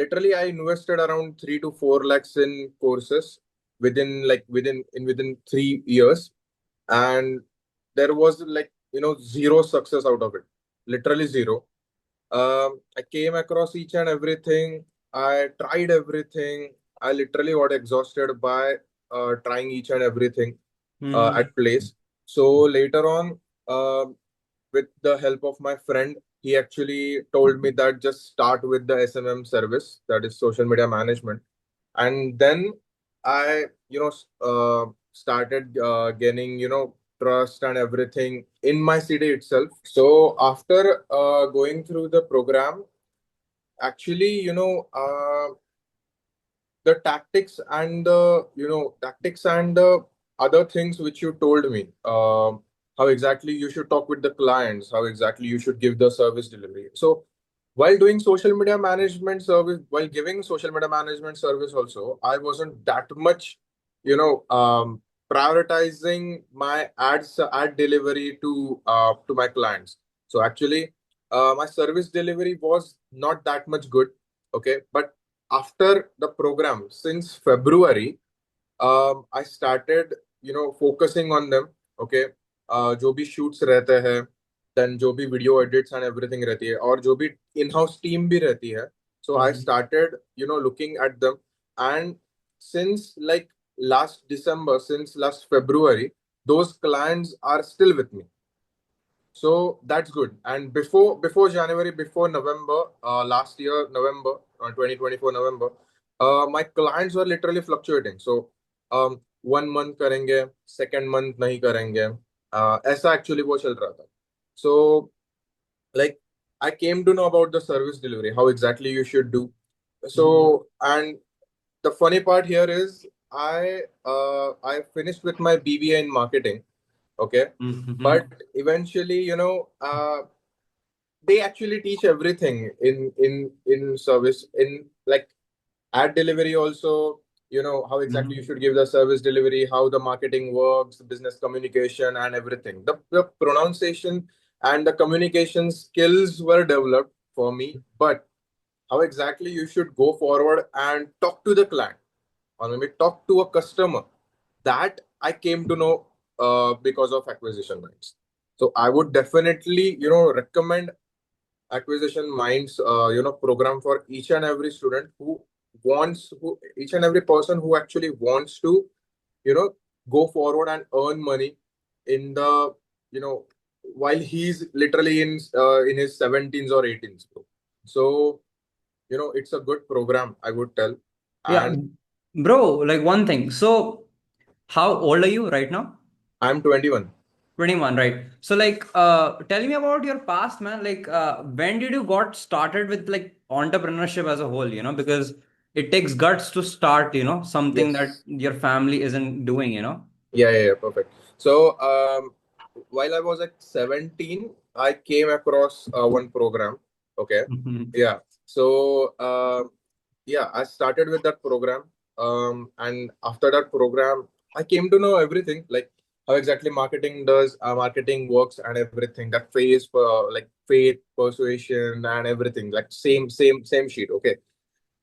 literally I invested around 3 to 4 lakhs in courses within 3 years, and there was zero success out of it, literally zero. I came across each and everything. I tried everything. I literally got exhausted by trying each and everything Mm-hmm. at place. So later on, uh, with the help of my friend, he actually told me that just start with the SMM service, that is social media management, and then I started gaining trust and everything in my city itself. So after going through the program, actually, the tactics and the other things which you told me, how exactly you should talk with the clients, how exactly you should give the service delivery. So while giving social media management service also, I wasn't that much you know prioritizing my ad delivery to my clients. So actually, my service delivery was not that much good. Okay, but after the program, since February, I started focusing on them. Okay, जो भी shoots रहते हैं, then जो भी video edits and everything रहती है, और जो भी in-house team भी रहती है, so I Mm-hmm. started looking at them. And since like last December, since last February, those clients are still with me. So that's good. And before January, before November, last year November, 2024 November, my clients were literally fluctuating. So 1 month करेंगे, second month नहीं करेंगे, ऐसा actually वो चल रहा था. So like I came to know about the service delivery, how exactly you should do. So, and the funny part here is I finished with my BBA in marketing. Okay, Mm-hmm. but eventually, they actually teach everything in service, in like ad delivery also. How exactly you Mm-hmm. should give the service delivery, how the marketing works, the business communication and everything. The pronunciation and the communication skills were developed for me, but how exactly you should go forward and talk to the client, or maybe talk to a customer, that I came to know because of Acquisition Minds. So I would definitely recommend Acquisition Minds program for each and every student who each and every person who actually wants to you know go forward and earn money in the you know while he's literally in his 17s or 18s, bro. So it's a good program, I would tell. Yeah, And bro, like one thing. So, how old are you right now? I'm 21. 21, right? So, like, tell me about your past, man. Like, when did you got started with like entrepreneurship as a whole? Because it takes guts to start, something that Yes. your family isn't doing. Yeah, perfect. So, while I was at 17, I came across one program. Okay. Mhm. Yeah. So, yeah, I started with that program. And after that program, I came to know everything, like how exactly marketing works and everything. That phase for like faith, persuasion, and everything. Like same sheet. Okay.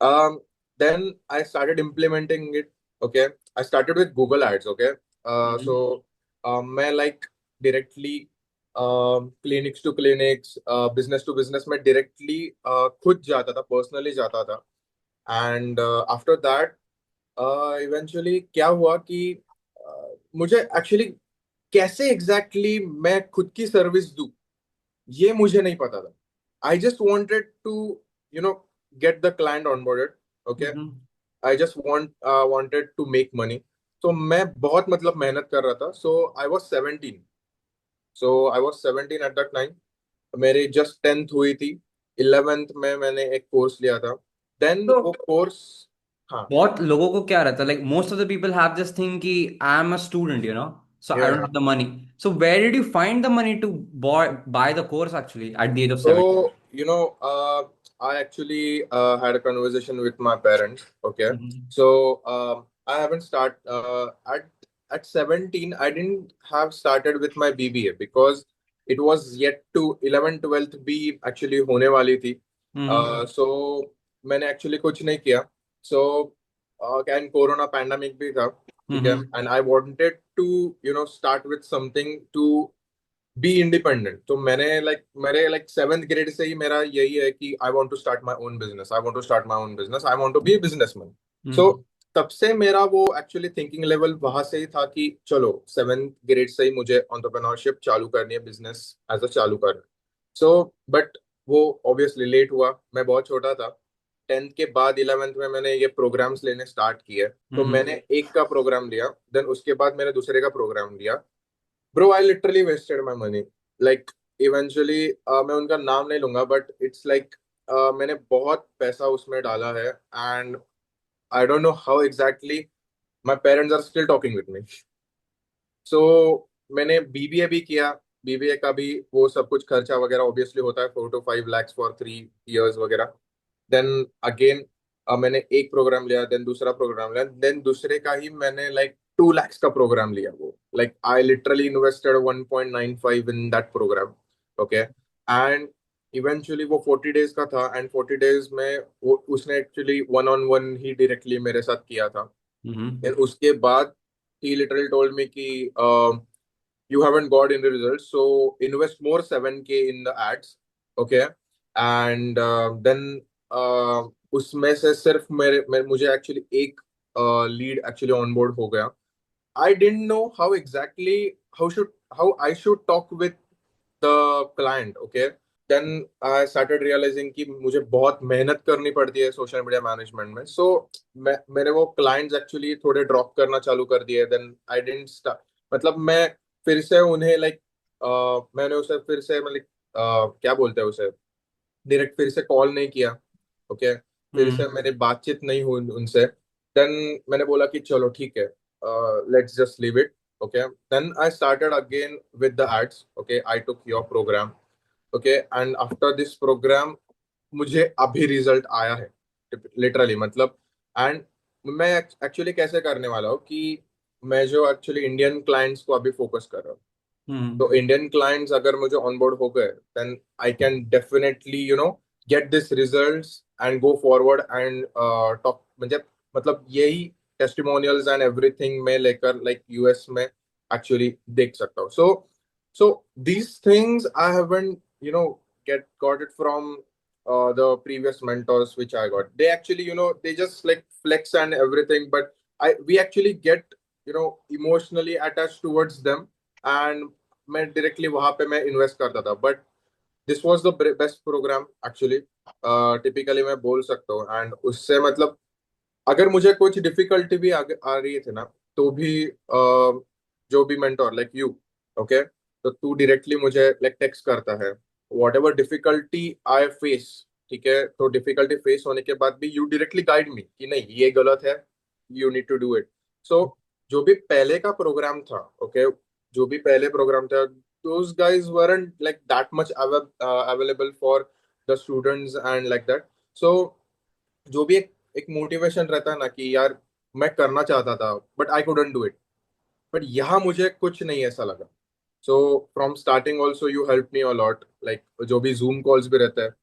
Um, then I started implementing it. Okay, I started with Google Ads. Okay, Mhm. so मैं like directly clinics to clinics, business to business में directly खुद जाता था, personally जाता था. And after that, eventually क्या हुआ कि मुझे actually कैसे exactly मैं खुद की सर्विस दूं, ये मुझे नहीं पता था. I just wanted to you know get the client onboarded. Okay, Mhm. I just wanted to make money. So मैं बहुत मतलब मेहनत कर रहा था. So I was 17. So I was 17 at that time. मेरी just 10th हुई थी. 11th में मैंने एक कोर्स लिया था. Then वो So, कोर्स. हाँ. बहुत लोगों को क्या रहता है like most of the people have this thing कि I am a student so I Yeah, don't yeah. have the money. So where did you find the money to buy the course actually at the age of 17? So I actually had a conversation with my parents. Okay, Mhm. so I haven't start at 17. I didn't have started with my BBA because it was yet to 11 12th भी actually होने वाली थी. Mhm. So मैंने actually कुछ नहीं किया. So can corona pandemic भी था, ठीक है. Mm-hmm. And I wanted to start with something to be independent. तो मेरे सेवेंथ ग्रेड से ही मेरा यही है कि I want to start my own business, I want to start my own business, I want to be businessman. So Mm-hmm. तब से मेरा वो एक्चुअली थिंकिंग लेवल वहां से ही था कि चलो सेवेंथ ग्रेड से ही मुझे एंटरप्रेन्योरशिप चालू करनी है, बिजनेस एज अ चालू करना. सो बट वो ऑब्वियसली लेट हुआ, मैं बहुत छोटा था. टेंथ के बाद इलेवेंथ में मैंने ये प्रोग्राम्स लेने स्टार्ट किए. तो Mm-hmm. मैंने एक का प्रोग्राम लिया, देन उसके बाद मैंने दूसरे का प्रोग्राम लिया. Bro I literally wasted my money. Like eventually मैं उनका नाम नहीं लूंगा, बट इट्स लाइक मैंने बहुत पैसा उसमें डाला है. And I don't know how exactly my parents are still talking with me. So मैंने बीबीए भी किया. बीबीए का भी वो सब कुछ खर्चा वगैरह ऑब्वियसली होता है, 4 to 5 lakhs फॉर 3 years वगैरह. देन अगेन मैंने एक प्रोग्राम लिया, देन दूसरा प्रोग्राम लिया, देन दूसरे का ही मैंने 2 lakhs का प्रोग्राम लिया. वो I literally invested 1.95 in that programme. Okay. And eventually वो 40 days का था, एंड 40 days में वो उसने actually one on one he directly मेरे साथ किया था. Mm-hmm. Then उसके बाद he literally told me कि you haven't got any results, so invest more 7K in the ads. Okay. And then उसमें से सिर्फ मुझे एक्चुअली एक लीड एक्चुअली ऑनबोर्ड हो गया. I didn't know how exactly how I should talk with the client. Okay. Then I started realising कि मुझे बहुत मेहनत करनी पड़ती है सोशल मीडिया मैनेजमेंट में. सो मेरे वो क्लाइंट्स एक्चुअली थोड़े ड्रॉप करना चालू कर दिए. देन आई डेंट स्टार्ट, मतलब मैं फिर से उन्हें मैंने उसे फिर से मतलब क्या बोलते हैं उसे, डायरेक्ट फिर से कॉल नहीं किया. ओके. फिर से Mm-hmm. मेरी बातचीत नहीं हुई उनसे. देन मैंने बोला कि चलो ठीक है, let's just leave it. Okay. Then I started again with the ads. Okay. I took your programme. Okay. And after this programme मुझे अभी रिजल्ट आया है लिटरली, मतलब. एंड मैं एक्चुअली कैसे करने वाला हूँ कि मैं जो एक्चुअली इंडियन क्लाइंट्स को अभी फोकस कर रहा हूँ. Mm-hmm. तो इंडियन क्लाइंट्स अगर मुझे ऑनबोर्ड हो गए, then I can definitely get this results and go forward and talk. मतलब यही टेस्टिमोनियल्स एंड एवरीथिंग में लेकर यूएस में एक्चुअली देख सकता हूँ. So these things I haven't get got it from the previous mentors which I got. They actually they just flex and everything, but we actually get emotionally attached towards them. And मैं directly वहां पे मैं invest करता था. But this was the best programme actually, typically मैं बोल सकता हूँ. एंड उससे मतलब अगर मुझे कुछ डिफिकल्टी भी आ रही थी ना, तो भी जो भी मेंटोर लाइक यू, ओके, तो तू डायरेक्टली मुझे टेक्स्ट करता है what ever difficulty I face. ठीक है. तो डिफिकल्टी फेस होने के बाद भी यू डायरेक्टली गाइड मी कि नहीं ये गलत है, you need to do it. So जो भी पहले का प्रोग्राम था, ओके, जो भी पहले प्रोग्राम था, those guys weren't that much available for the students and like that. So जो भी एक मोटिवेशन रहता है ना कि यार मैं करना चाहता था but I couldn't do it. But यहाँ मुझे कुछ नहीं ऐसा लगा. So from starting also you help me a lot. जो भी जूम कॉल्स भी रहते हैं,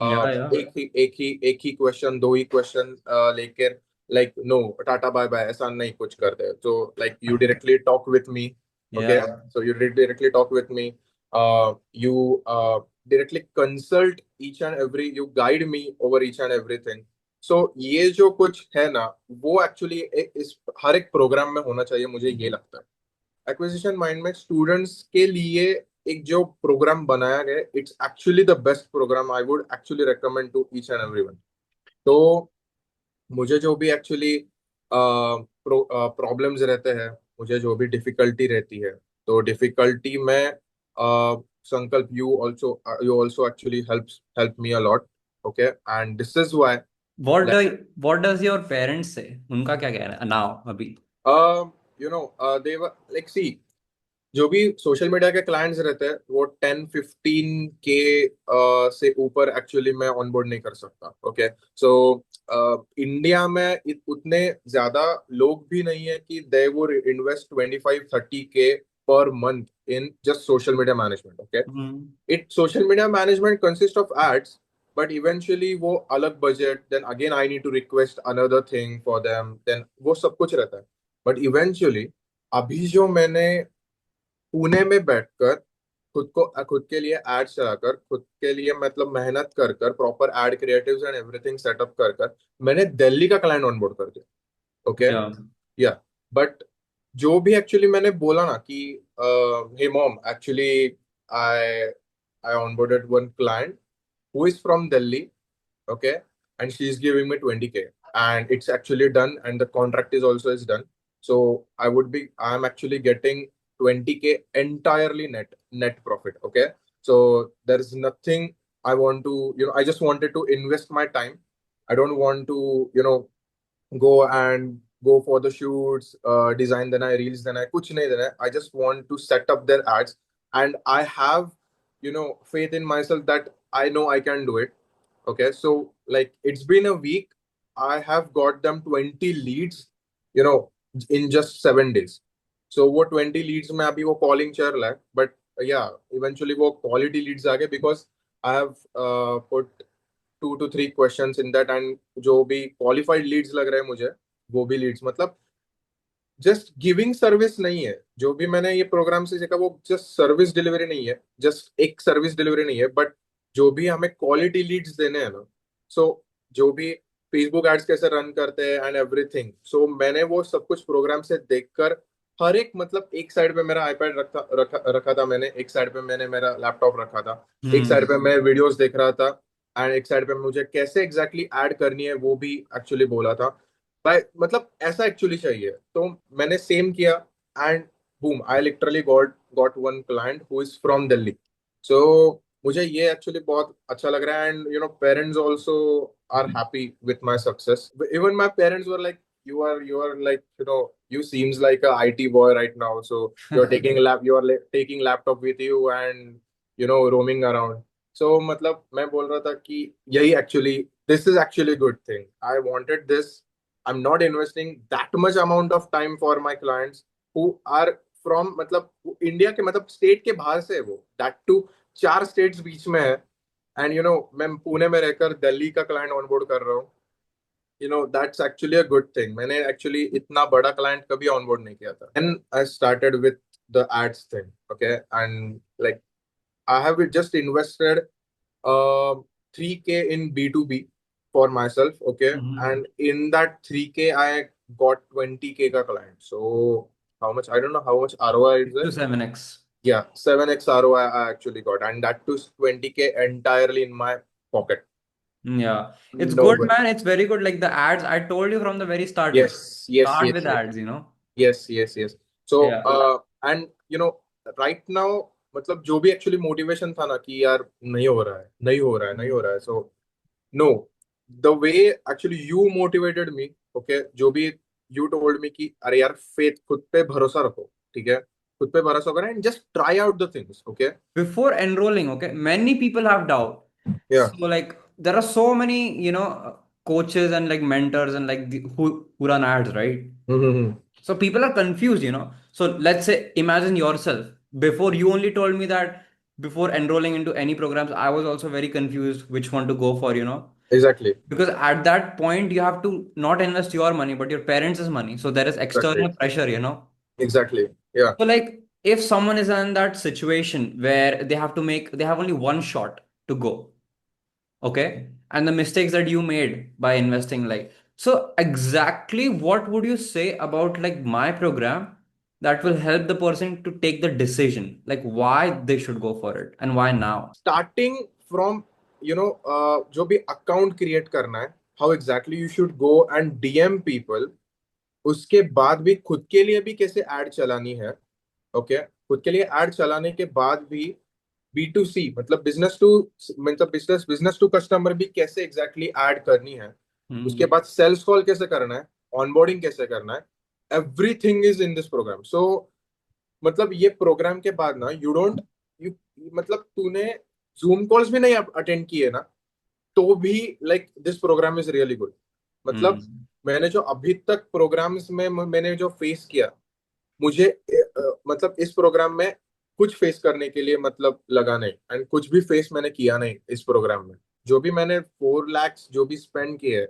Yeah, yeah. एक ही क्वेश्चन, दो ही क्वेश्चन लेकर नो टाटा बाय बाय ऐसा नहीं कुछ करते. तो you directly talk with me. Okay. Yeah. So you directly talk with me. You directly consult each and every, you guide me over each and everything. So ये जो कुछ है ना, वो एक्चुअली इस हर एक प्रोग्राम में होना चाहिए, मुझे ये लगता है. एक्विजिशन माइंड में स्टूडेंट्स के लिए एक जो प्रोग्राम बनाया गया, it's actually the best programme. I would actually recommend to each and everyone. तो मुझे जो भी एक्चुअली प्रॉब्लम्स रहते हैं, मुझे जो भी डिफिकल्टी रहती है, तो डिफिकल्टी में संकल्प you also actually help me a lot. Okay. And this is why What does your parents say? उनका क्या कहना है now अभी? दे वर सी, जो भी सोशल मीडिया के क्लाइंट्स रहते हैं वो 10-15 के से ऊपर एक्चुअली मैं ऑनबोर्ड नहीं कर सकता. ओके. सो इंडिया में उतने ज्यादा लोग भी नहीं है कि they would invest 25-30 K per month in just social media management. Okay. Hmm. It social media management consists of ads, but eventually वो अलग budget, then again I need to request another thing for them, then वो सब कुछ रहता है। But eventually अभी जो मैंने पुणे में बैठकर खुद के लिए एड चलाकर, खुद के लिए मतलब मेहनत कर कर proper ad creatives and everything setup कर कर मैंने दिल्ली का क्लाइंट ऑनबोर्ड कर दिया। ओके। Yeah. या बट जो भी एक्चुअली मैंने बोला ना कि hey mom, actually I I onboarded one client who is from Delhi, okay, and she is giving me 20K, and it's actually done, and the contract is also is done. So I'm actually getting 20K entirely net profit. Okay. So there is nothing I want to, I just wanted to invest my time. I don't want to, go for the shoots, design then I reels then I kuch nahi then I just want to set up their ads, and I have, faith in myself that I know I can do it. Okay, so like it's been a week. I have got them 20 leads, you know, in just 7 days. So वो 20 leads में अभी वो calling चल रहा है, but yeah, eventually वो quality leads आ गए because I have put 2 to 3 questions in that, and जो भी qualified leads लग रहे हैं मुझे, वो भी leads मतलब जस्ट गिविंग सर्विस नहीं है। जो भी मैंने ये प्रोग्राम से सीखा वो जस्ट सर्विस डिलीवरी नहीं है, जस्ट एक सर्विस डिलीवरी नहीं है, बट जो भी हमें क्वालिटी लीड्स देने हैं ना, सो जो भी फेसबुक एड्स कैसे रन करते हैं एंड एवरीथिंग, सो मैंने वो सब कुछ प्रोग्राम से देखकर हर एक मतलब एक साइड पे मेरा आईपैड रखा था मैंने, एक साइड पे मैंने मेरा लैपटॉप रखा था, एक साइड पे मैं वीडियोस देख रहा था, एंड एक साइड पे मुझे कैसे एग्जैक्टली ऐड करनी है वो भी एक्चुअली बोला था भाई। मतलब ऐसा एक्चुअली चाहिए, तो मैंने सेम किया, and boom, I literally got one client who is from Delhi. So मुझे ये एक्चुअली बहुत अच्छा लग रहा है, and parents also are happy with my success. Even my parents were like, you are like, you seems like a IT boy right now, so you are taking laptop with you and roaming around. So मतलब मैं बोल रहा था कि यही actually, this is actually a good thing. I wanted this. I'm not investing that much amount of time for my clients who are from मतलब India के मतलब स्टेट के बाहर से है वो, that too 4 स्टेट्स बीच में है, एंड मैं पुणे में रहकर दिल्ली का क्लाइंट ऑनबोर्ड कर रहा हूँ। That's actually a good thing. मैंने एक्चुअली इतना बड़ा क्लाइंट कभी ऑनबोर्ड नहीं किया था, and I started with the ads thing. Okay, and like I have just invested 3K in B2B for myself, okay? And in that 3K, I got 20K ka client. So how much? I don't know how much ROI is To it. 7x. Yeah, 7x ROI I actually got, and that too 20K entirely in my pocket. Yeah, it's No good, way. man. It's very good. Like the ads, I told you from the very start, man. Yes, yes, Start yes, with yes. ads, you know? Yes, yes, yes. So, Yeah. and right now, मतलब जो भी actually motivation था ना कि यार नहीं हो रहा है, नहीं हो रहा है, नहीं हो रहा है, so no, the way actually you motivated me, okay, जो भी यू टोल्ड मी कि अरे यार फेथ, खुद पे भरोसा रखो, ठीक है, खुद पे भरोसा करो and just try out the things. Okay. Before enrolling, okay, many people have doubt. या So like there are so many, coaches and like mentors and like who run ads, right? So people are confused, you know. So let's say, imagine yourself. Before you only told me that before enrolling into any programs, I was also very confused which one to go for, you know. Exactly, Because at that point, you have to not invest your money, but your parents' money. So there is exactly, external pressure, you know. Exactly, या So like if someone is in that situation where they have only one shot to go, okay, and the mistakes that you made by investing, like, so exactly what would you say about like my program that will help the person to take the decision, like why they should go for it and why now? Starting from जो भी account create करना है, how exactly you should go and DM people, उसके बाद भी खुद के लिए भी कैसे एड चलानी है। ओके, खुद के लिए एड चलाने के बाद भी B2C मतलब बिजनेस टू, मतलब बिजनेस बिजनेस टू कस्टमर भी कैसे एग्जैक्टली ऐड करनी है, उसके बाद सेल्स कॉल कैसे करना है, ऑनबोर्डिंग कैसे करना है, everything is in this program. So मतलब ये प्रोग्राम के बाद ना यू डोंट, यू मतलब तूने जूम कॉल्स भी नहीं अटेंड किए ना, तो भी like this program is really good. मतलब मैंने जो अभी तक प्रोग्राम्स में मैंने जो फेस किया, मुझे मतलब इस प्रोग्राम में कुछ फेस करने के लिए मतलब लगा नहीं, एंड कुछ भी फेस मैंने किया नहीं इस प्रोग्राम में, जो भी मैंने 4 lakhs जो भी स्पेंड किए,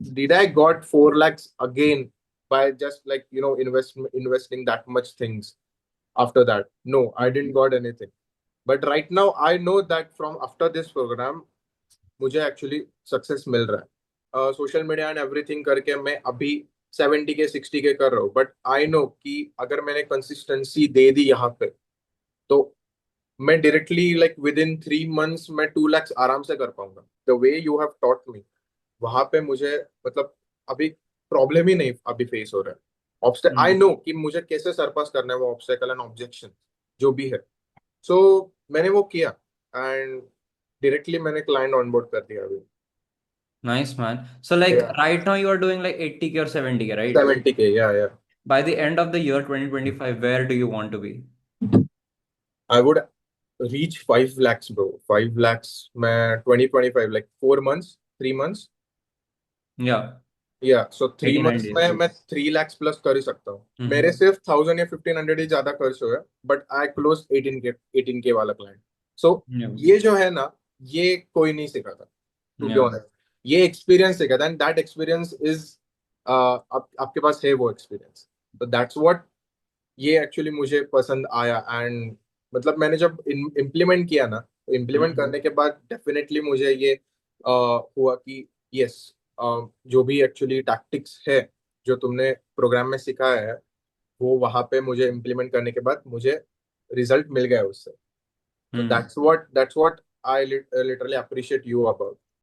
did I got 4 lakhs again by just like investing that much things after that? No, I didn't got anything. But right now I know that from after this program मुझे actually success मिल रहा है, social media and everything करके मैं अभी 70K 60K कर रहा हूँ, but I know कि अगर मैंने कंसिस्टेंसी दे दी यहाँ पे तो मैं directly like with in 3 months मैं 2 lakhs आराम से कर पाऊंगा, the way you have taught me. वहां पे मुझे मतलब अभी प्रॉब्लम ही नहीं अभी फेस हो रहा है। ऑब्स्टेकल आई नो कि मुझे कैसे सरपास करना है वो ऑब्स्टेकल एंड ऑब्जेक्शन जो भी है। सो मैंने वो किया एंड डायरेक्टली मैंने क्लाइंट ऑनबोर्ड कर दिया अभी। Nice, man. So like right now you are doing like 80K or 70K, right? 70K, yeah, yeah. By the end of the year 2025, where do you want to be? I would reach 5 lakhs, bro. 5 lakhs, मैं 2025, like 4 months, 3 months. Yeah, Yeah, so three 89 months में days. मैं 3 lakhs plus कर ही सकता हूँ। मेरे Mm-hmm. सिर्फ 1000 या 1500 ही ज्यादा खर्च हुए, बट आई क्लोज 18K वाला क्लाइंट। सो Yeah. ये जो है ना, ये कोई नहीं सिखाता, टू बी Yeah. ऑनेस्ट। ये एक्सपीरियंस सिखाता है, एंड दैट एक्सपीरियंस इज आपके पास है वो एक्सपीरियंस, तो दैट्स व्हाट ये एक्चुअली मुझे पसंद आया। एंड मतलब मैंने जब इम्प्लीमेंट किया ना, तो इम्प्लीमेंट Mm-hmm. करने के बाद डेफिनेटली मुझे ये हुआ कि यस, जो भी एक्चुअली टैक्टिक्स है जो तुमने प्रोग्राम में सिखाया है, वो वहां पे मुझे इम्प्लीमेंट करने के बाद मुझे रिजल्ट मिल गया उससे। तो Hmm. That's what I literally appreciate you about.